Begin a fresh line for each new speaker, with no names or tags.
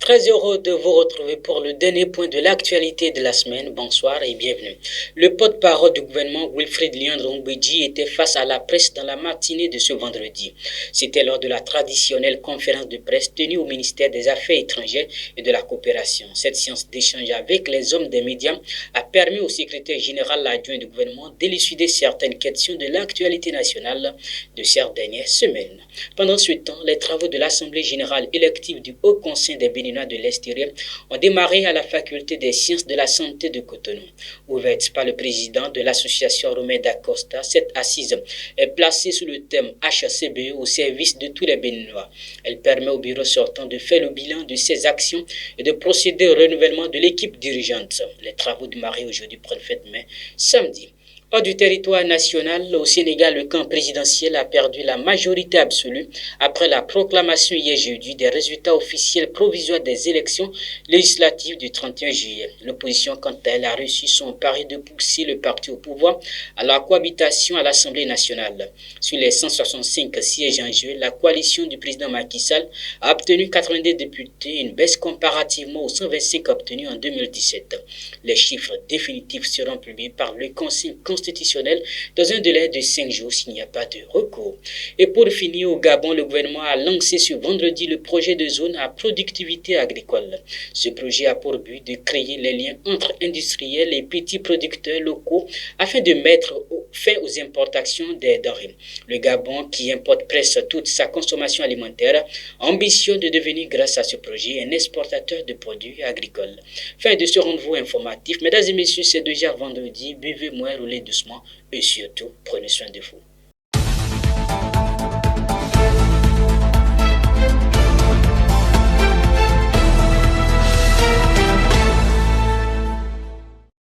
Très heureux de vous retrouver pour le dernier point de l'actualité de la semaine. Bonsoir et bienvenue. Le porte-parole du gouvernement, Wilfried Léon-Droumbédji, était face à la presse dans la matinée de ce vendredi. C'était lors de la traditionnelle conférence de presse tenue au ministère des Affaires étrangères et de la coopération. Cette séance d'échange avec les hommes des médias a permis au secrétaire général adjoint du gouvernement d'élucider certaines questions de l'actualité nationale de ces dernières semaines. Pendant ce temps, les travaux de l'Assemblée générale élective du Haut Conseil des Béninois de l'extérieur ont démarré à la faculté des sciences de la santé de Cotonou. Ouverte par le président de l'association Romain d'Acosta, cette assise est placée sous le thème HCBE au service de tous les Béninois. Elle permet au bureau sortant de faire le bilan de ses actions et de procéder au renouvellement de l'équipe dirigeante. Les travaux démarrés aujourd'hui prennent fin demain, samedi. Hors du territoire national, au Sénégal, le camp présidentiel a perdu la majorité absolue après la proclamation hier jeudi des résultats officiels provisoires des élections législatives du 31 juillet. L'opposition, quant à elle, a reçu son pari de pousser le parti au pouvoir à la cohabitation à l'Assemblée nationale. Sur les 165 sièges en jeu, la coalition du président Macky Sall a obtenu 82 députés, une baisse comparativement aux 125 obtenus en 2017. Les chiffres définitifs seront publiés par le Conseil constitutionnel dans un délai de 5 jours s'il n'y a pas de recours. Et pour finir, au Gabon, le gouvernement a lancé ce vendredi le projet de zone à productivité agricole. Ce projet a pour but de créer les liens entre industriels et petits producteurs locaux afin de mettre fin aux importations des denrées. Le Gabon, qui importe presque toute sa consommation alimentaire, ambitionne de devenir, grâce à ce projet, un exportateur de produits agricoles. Fin de ce rendez-vous informatif. Mesdames et messieurs, c'est déjà vendredi. Buvez moins, roulez doucement et surtout, prenez soin de vous.